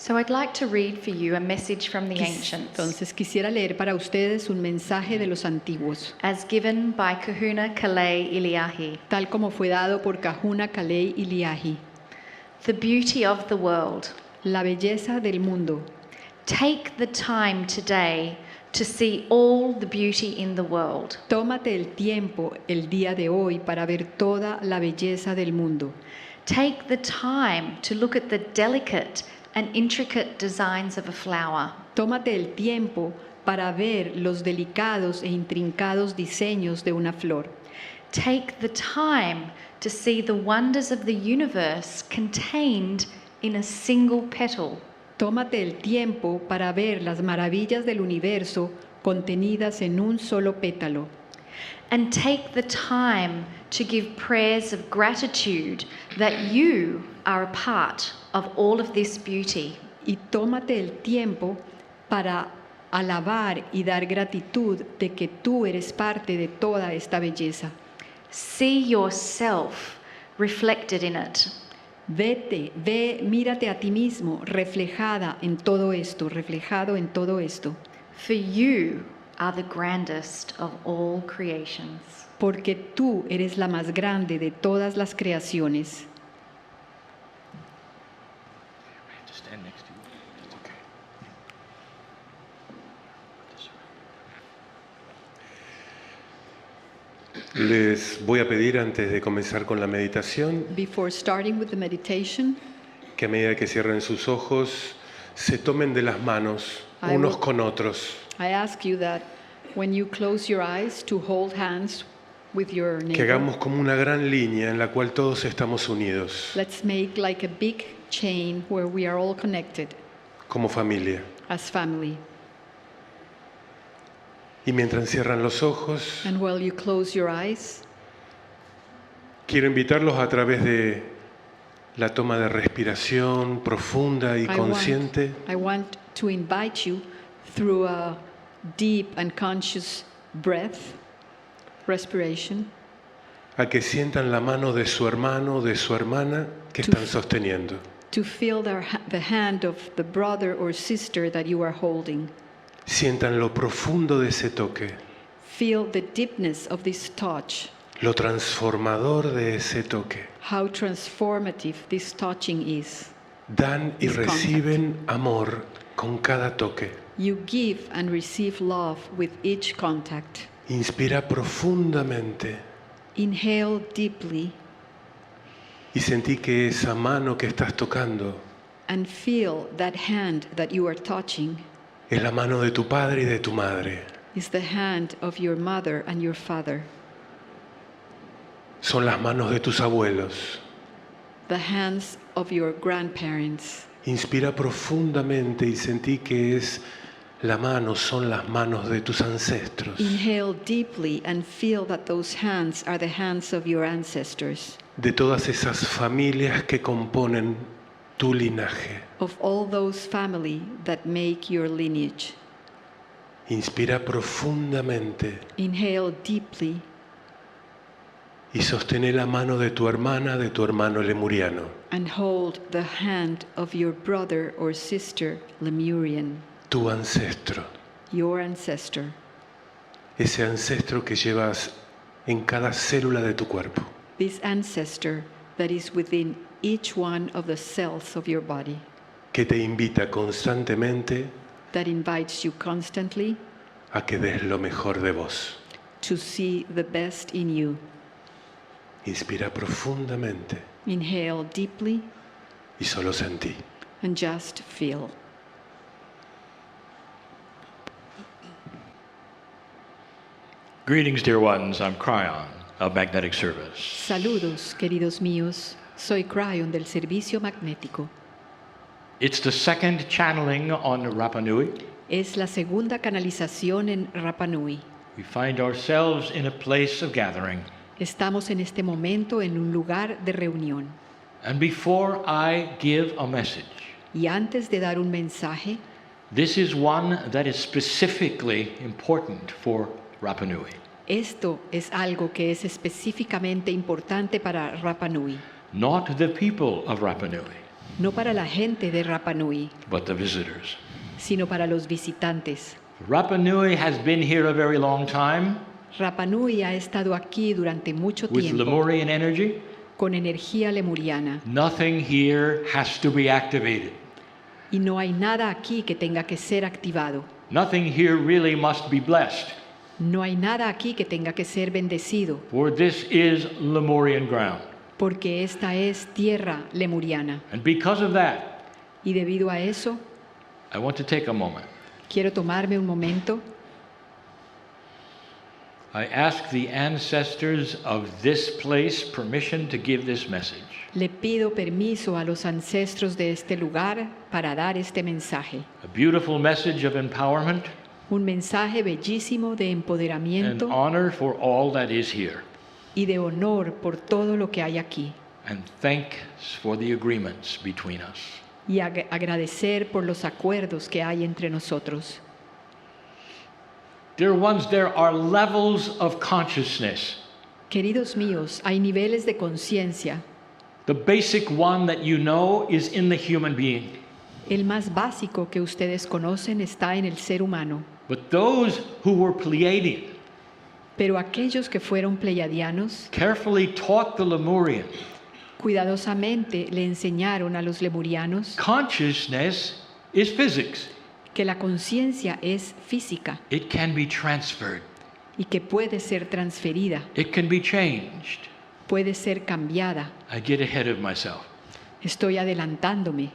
So I'd like to read for you a message from the ancients, Entonces quisiera leer para ustedes un mensaje de los antiguos, as given by Kahuna Kalei Iliahi. tal como fue dado por Kahuna Kalei Iliahi. The beauty of the world. La belleza del mundo. Take the time today to see all the beauty in the world. Tómate el tiempo el día de hoy para ver toda la belleza del mundo. Take the time to look at the delicate and intricate designs of a flower. Tómate el tiempo para ver los delicados e intrincados diseños de una flor. Take the time to see the wonders of the universe contained in a single petal. Tómate el tiempo para ver las maravillas del universo contenidas en un solo pétalo. And take the time to give prayers of gratitude that you are a part of all of this beauty. Y tómate el tiempo para alabar y dar gratitud de que tú eres parte de toda esta belleza. See yourself reflected in it. Mírate a ti mismo reflejado en todo esto. For you are the grandest of all creations. Porque tú eres la más grande de todas las creaciones. Stand next to you. That's okay. Les voy a pedir antes de comenzar con la meditación Before starting with the meditation, que a medida que cierren sus ojos se tomen de las manos I unos will- con otros. I ask you that when you close your eyes to hold hands with your Que neighbor. hagamos como una gran línea en la cual todos estamos unidos Let's make like a big chain where we are all connected como familia. as family. Y mientras cierran los ojos, And while you close your eyes, quiero invitarlos a través de la toma de respiración profunda y consciente I want to invite you through a deep and conscious breath, respiration, a que sientan la mano de su hermano o de su hermana que están sosteniendo. to feel the hand of the brother or sister that you are holding. Sientan lo profundo de ese toque, Feel the deepness of this touch, lo transformador de ese toque. how transformative this touching is. Dan y This contact. reciben amor con cada toque. You give and receive love with each contact. Inspira profundamente Inhale deeply y sentí que esa mano que estás tocando and feel that hand that you are touching es la mano de tu padre y de tu madre. is the hand of your mother and your father, Son las manos de tus abuelos. the hands of your grandparents. Inspira profundamente y sentí que son las manos de tus ancestros, Inhale deeply and feel that those hands are the hands of your ancestors, de todas esas familias que componen tu linaje. of all those family that make your lineage. Inspira profundamente Inhale deeply y sostén la mano de tu hermana, de tu hermano lemuriano. and hold the hand of your brother or sister Lemurian, Tu ancestro, your ancestor, ese ancestro que llevas en cada célula de tu cuerpo. this ancestor that is within each one of the cells of your body, Que te invita constantemente that invites you constantly a que des lo mejor de vos. to see the best in you. Inspira profundamente Inhale deeply y solo sentí. and just feel. Greetings, dear ones. I'm Kryon of Magnetic Service. Saludos, queridos míos. Soy Kryon del Servicio Magnético. It's the second channeling on Rapa Nui. Es la segunda canalización en Rapa Nui. We find ourselves in a place of gathering. Estamos en este momento en un lugar de reunión. And before I give a message, Y antes de dar un mensaje, this is one that is specifically important for Rapa Nui. esto es algo que es específicamente importante para Rapa Nui. Not the people of Rapa Nui, no para la gente de Rapa Nui, but the visitors. sino para los visitantes. Rapa Nui has been here a very long time Rapa Nui ha estado aquí durante mucho with tiempo Lemurian energy. con energía lemuriana Nothing here has to be activated. y no hay nada aquí que tenga que ser activado. Nothing here really must be blessed, No hay nada aquí que tenga que ser bendecido, for this is Lemurian ground. porque esta es tierra lemuriana. And because of that, Y debido a eso, I want to take a moment. quiero tomarme un momento. I ask the ancestors of this place permission to give this message. Le pido permiso a los ancestros de este lugar para dar este mensaje. A beautiful message of empowerment Un mensaje bellísimo de and empoderamiento honor for all that is here. y de honor por todo lo que hay aquí. And thanks for the agreements between us. Y agradecer por los acuerdos que hay entre nosotros. Dear ones, there are levels of consciousness. Queridos míos, hay niveles de conciencia. The basic one that you know is in the human being. El más básico que ustedes conocen está en el ser humano. But those who were Pleiadian Pero aquellos que fueron pleiadianos, carefully taught the Lemurian cuidadosamente le enseñaron a los lemurianos consciousness is physics. que la conciencia es física It can be transferred. y que puede ser transferida, It can be changed. puede ser cambiada. I get ahead of myself. Estoy adelantándome.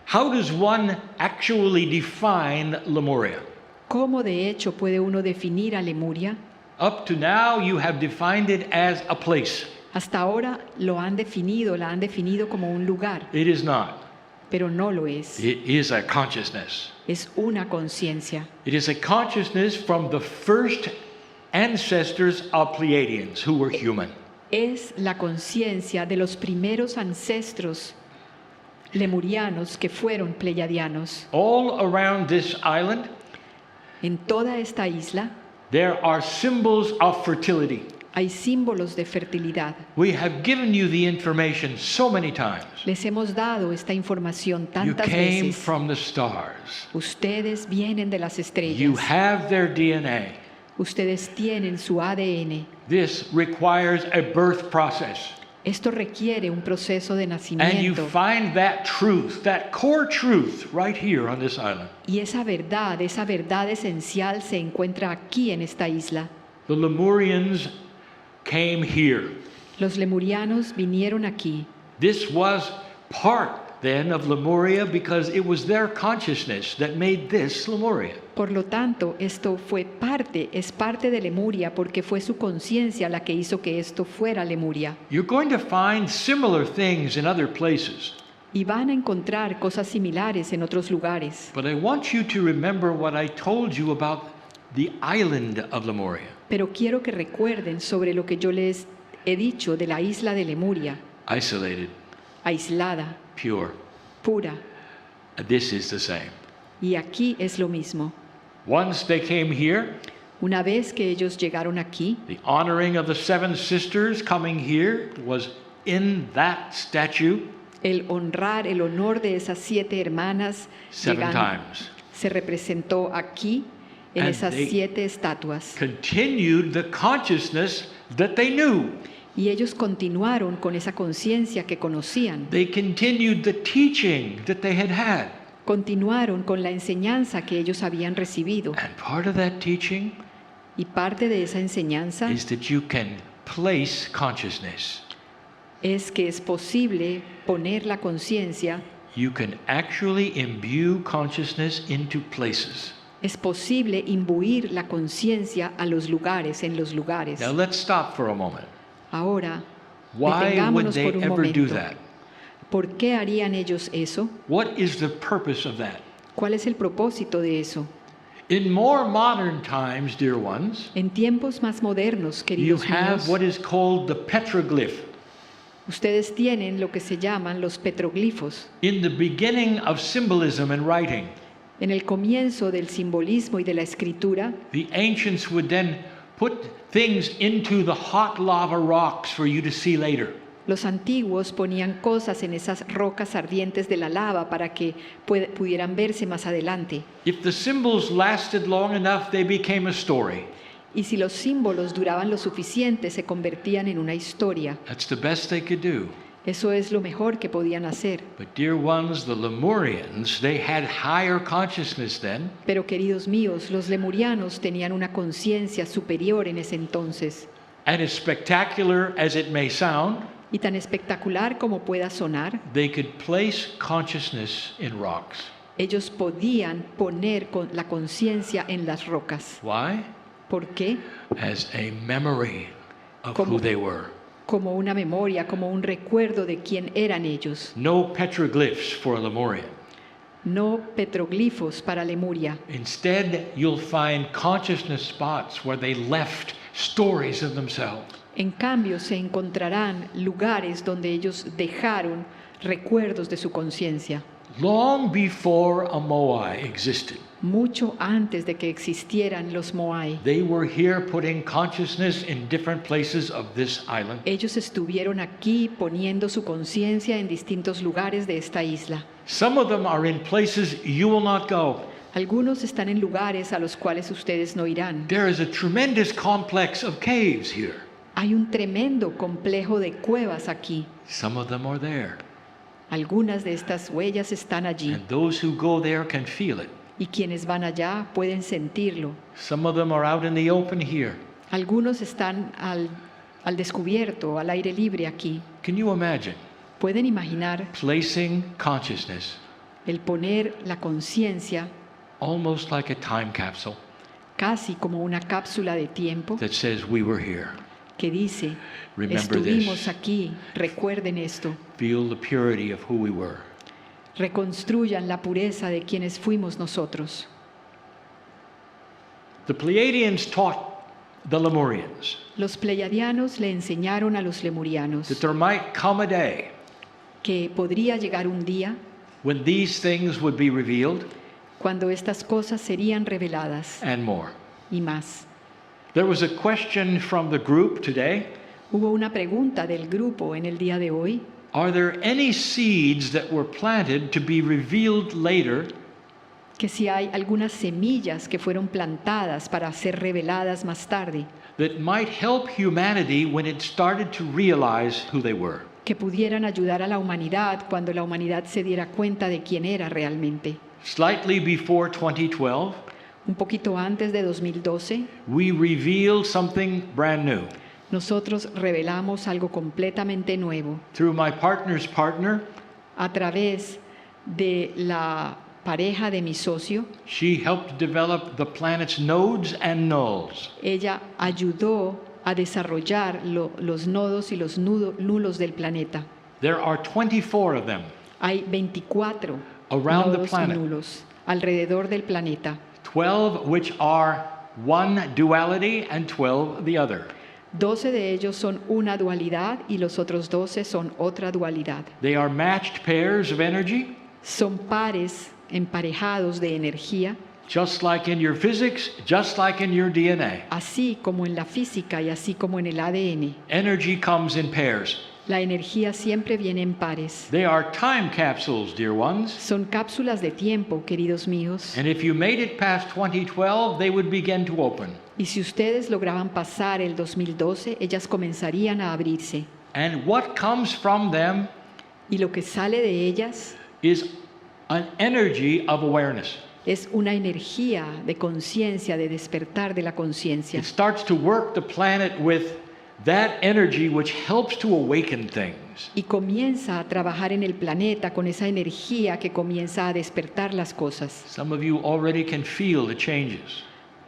How does one actually define Lemuria? ¿Cómo de hecho puede uno definir a Lemuria? Up to now, you have defined it as a place. Hasta ahora la han definido como un lugar, It is not. pero no lo es. It is a consciousness. Es una conciencia. It is a consciousness from the first ancestors of Pleiadians who were human. Es la conciencia de los primeros ancestros lemurianos que fueron pleiadianos. All around this island, En toda esta isla there are symbols of fertility. hay símbolos de fertilidad. We have given you the information so many times. Les hemos dado esta información You tantas came veces. from the stars. Ustedes vienen de las You estrellas. have their DNA. Ustedes tienen su ADN. This requires a birth process. Esto requiere un proceso de And you nacimiento. find that truth, that core truth, right here on this island. Y esa verdad esencial se encuentra aquí en esta isla. The Lemurians came here. Los lemurianos vinieron aquí. This was part then of Lemuria because it was their consciousness that made this Lemuria. Por lo tanto, esto es parte de Lemuria porque fue su conciencia la que hizo que esto fuera Lemuria. You're going to find similar things in other places, Y van a encontrar cosas similares en otros lugares. but I want you to remember what I told you about the island of Lemuria. Pero quiero que recuerden sobre lo que yo les he dicho de la isla de Lemuria, Isolated, aislada, pure. pura. This is the same. Y aquí es lo mismo. Once they came here, Una vez que ellos llegaron aquí, the honoring of the seven sisters coming here was in that statue el honor de esas 7 hermanas 7 llegando- times. se representó aquí en And esas they 7 estatuas. Continued the consciousness that they knew. Y ellos continuaron con esa conciencia que conocían. They continued the teaching that they had had. Continuaron con la enseñanza que ellos habían recibido. And part of that teaching Y parte de esa enseñanza is that you can place consciousness. es que es posible poner la conciencia, You can actually imbue consciousness into places. es posible imbuir la conciencia a los lugares, en los lugares. Now let's stop for a moment. Ahora, Why would detengámonos they por un ever do momento. that? ¿Por qué harían ellos eso? What is the purpose of that? ¿Cuál es el propósito de eso? In more modern times, dear ones, En tiempos más modernos, you queridos have míos, what is called the petroglyph. ustedes tienen lo que se llaman los petroglifos. In the beginning of symbolism and writing, En el comienzo del simbolismo y de la escritura, the ancients would then put things into the hot lava rocks for you to see later. Los antiguos ponían cosas en esas rocas ardientes de la lava para que pudieran verse más adelante. If the symbols lasted long enough, they became a story. Y si los símbolos duraban lo suficiente, se convertían en una historia. That's the best they could do. Eso es lo mejor que podían hacer. But dear ones, the Lemurians, they had higher consciousness then. Pero queridos míos, los lemurianos tenían una conciencia superior en ese entonces. And as spectacular as it may sound, Y tan espectacular como pueda sonar, they could place consciousness in rocks. ellos podían poner la conciencia en las rocas. Why? ¿Por qué? As a memory of Como- who they were. Como una memoria, como un recuerdo de quién eran ellos. No petroglyphs for a Lemurian. No petroglifos para Lemuria. Instead, you'll find consciousness spots where they left stories of themselves. En cambio, se encontrarán lugares donde ellos dejaron recuerdos de su conciencia, Long before a Moai existed, mucho antes de que existieran los Moai. they were here putting consciousness in different places of this island. Ellos estuvieron aquí poniendo su conciencia en distintos lugares de esta isla. Some of them are in places you will not go. Algunos están en lugares a los cuales ustedes no irán. There is a tremendous complex of caves here. Hay un tremendo complejo de cuevas aquí. Some of them are there. Algunas de estas huellas están allí And those who go there can feel it. y quienes van allá pueden sentirlo. Some of them are out in the open here. Algunos están al descubierto, al aire libre aquí. Can you imagine Pueden imaginar placing consciousness el poner la conciencia almost like a time capsule casi como una cápsula de tiempo that says we were here? que dice, Remember estuvimos this. aquí, recuerden esto, Feel the purity of who we were. reconstruyan la pureza de quienes fuimos nosotros. The Pleiadians taught the Lemurians Los pleiadianos le enseñaron a los lemurianos that there might come a day que podría llegar un día when these things would be revealed cuando estas cosas serían reveladas and more. y más. There was a question from the group today. Hubo una pregunta del grupo en el día de hoy. Are there any seeds that were planted to be revealed later Que si hay algunas semillas que fueron plantadas para ser reveladas más tarde, that might help humanity when it started to realize who they were? que pudieran ayudar a la humanidad cuando la humanidad se diera cuenta de quién era realmente. Slightly before 2012, Un poquito antes de 2012, we revealed something brand new. nosotros revelamos algo completamente nuevo Through my partner's partner, a través de la pareja de mi socio. she helped develop the planet's nodes and nulls. Ella ayudó a desarrollar los nodos y los nulos del planeta. There are 24 of them Hay 24 around the nodos y planet, nulos alrededor del planeta. 12 which are one duality and 12 the other. 12 de ellos son una dualidad y los otros 12 son otra dualidad. They are matched pairs of energy, Son pares emparejados de energía, just like in your physics, just like in your DNA. así como en la física y así como en el ADN. Energy comes in pairs. La energía siempre viene en pares. They are time capsules, dear ones. Son cápsulas de tiempo, queridos míos. And if you made it past 2012, they would begin to open. Y si ustedes lograban pasar el 2012, ellas comenzarían a abrirse. And what comes from them Y lo que sale de ellas is an energy of awareness. es una energía de conciencia, de despertar de la conciencia. It starts to work the planet with that energy which helps to awaken things. Y comienza a trabajar en el planeta con esa energía que comienza a despertar las cosas. Some of you already can feel the changes.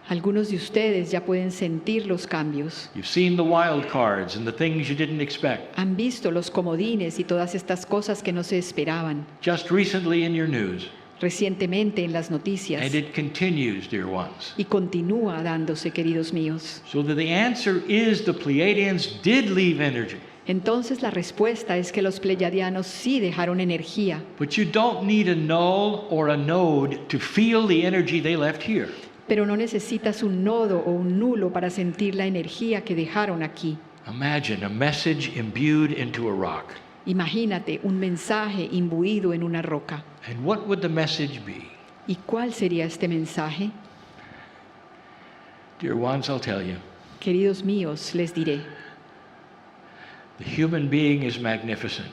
Algunos de ustedes ya pueden sentir los cambios. You've seen the wild cards and the things you didn't expect. Han visto los comodines y todas estas cosas que no se esperaban Just recently in your news. recientemente en las noticias. And it continues, dear ones. Y continúa dándose, queridos míos. So that the answer is the Pleiadians did leave energy. Entonces la respuesta es que los pleiadianos sí dejaron energía, But you don't need a null or a node to feel the energy they left here. pero no necesitas un nodo o un nulo para sentir la energía que dejaron aquí. Imagine a message imbued into a rock. Imagínate un mensaje imbuido en una roca. And what would the message be? ¿Y cuál sería este mensaje? Dear ones, I'll tell you. Queridos míos, les diré, The human being is magnificent.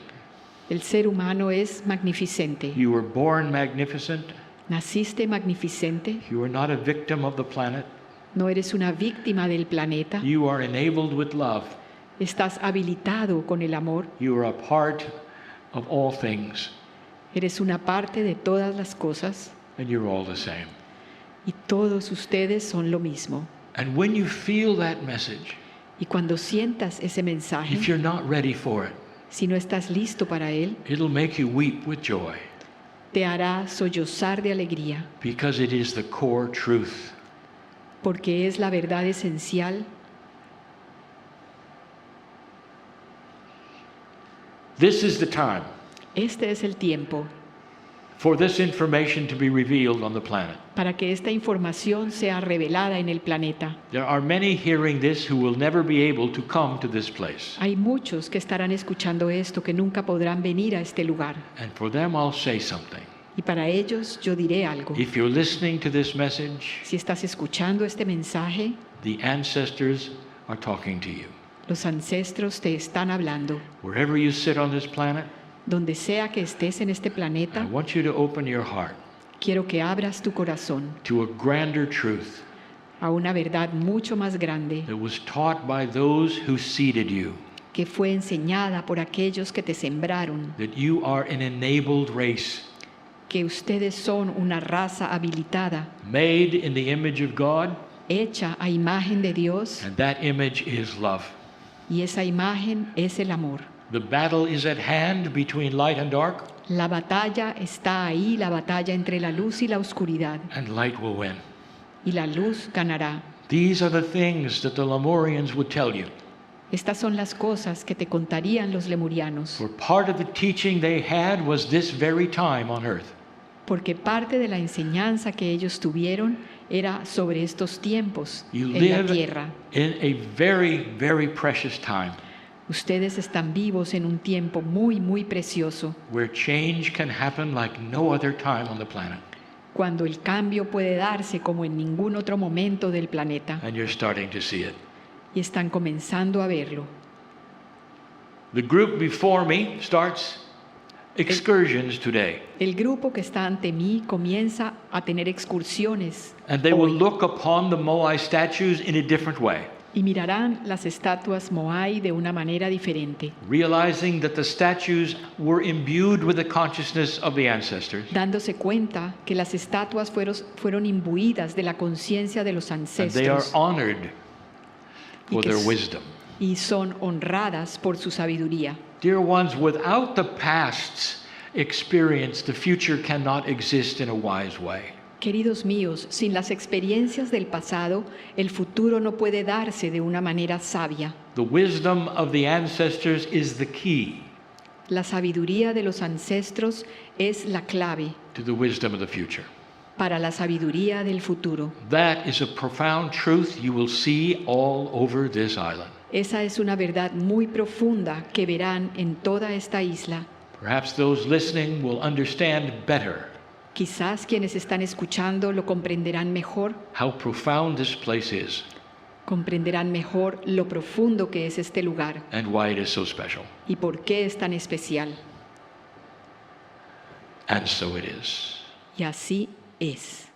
el ser humano es magnificente. You were born magnificent. Naciste magnificente, You are not a victim of the planet. no eres una víctima del planeta, You are enabled with love. estás habilitado con el amor, You are a part of all things, eres una parte de todas las cosas and you're all the same. y todos ustedes son lo mismo. And when you feel that message, Y cuando sientas ese mensaje, if you're not ready for it, si no estás listo para él, it'll make you weep with joy, te hará sollozar de alegría, because it is the core truth. porque es la verdad esencial. This is the time Este es el tiempo for this information to be revealed on the planet. para que esta información sea revelada en el planeta. There are many hearing this who will never be able to come to this place. Hay muchos que estarán escuchando esto que nunca podrán venir a este lugar. And for them, I'll say something. Y para ellos yo diré algo. If you're listening to this message, Si estás escuchando este mensaje, the ancestors are talking to you. los ancestros te están hablando. Wherever you sit on this planet, Donde sea que estés en este I planeta, want you to open your heart quiero que abras tu corazón to a grander truth a una verdad mucho más grande that was taught by those who seeded you, que fue enseñada por aquellos que te sembraron, that you are an enabled race, que ustedes son una raza habilitada, made in the image of God, hecha a imagen de Dios, and that image is love. y esa imagen es el amor. The battle is at hand between light and dark, La batalla está ahí, la batalla entre la luz y la oscuridad, and light will win. y la luz ganará. These are the things that the Lemurians would tell you. Estas son las cosas que te contarían los lemurianos, For part of the teaching they had was this very time on earth. porque parte de la enseñanza que ellos tuvieron era sobre estos tiempos You en la live tierra. in a very, very precious time Ustedes están vivos en un tiempo muy, muy precioso, where change can happen like no other time on the planet. cuando el cambio puede darse como en ningún otro momento del planeta, And you're starting to see it. y están comenzando a verlo. The group before me starts excursions today. El grupo que está ante mí comienza a tener excursiones And they will hoy, look upon the Moai statues in a different way, y mirarán las estatuas Moai de una manera diferente, realizing that the statues were imbued with the consciousness of the ancestors, dándose cuenta que las estatuas fueron imbuidas de la conciencia de los and they are ancestros honored for que their s- wisdom. y son honradas por su sabiduría. Dear ones, without the past's experience, the future cannot exist in a wise way. Queridos míos, sin las experiencias del pasado, el futuro no puede darse de una manera sabia. The wisdom of the ancestors is the key La sabiduría de los ancestros es la clave to the wisdom of the future. para la sabiduría del futuro. That is a profound truth you will see all over this island. Esa es una verdad muy profunda que verán en toda esta isla. Perhaps those listening will understand better Quizás quienes están escuchando lo comprenderán mejor, how profound this place is comprenderán mejor lo profundo que es este lugar and why it is so special. y por qué es tan especial. And so it is. Y así es.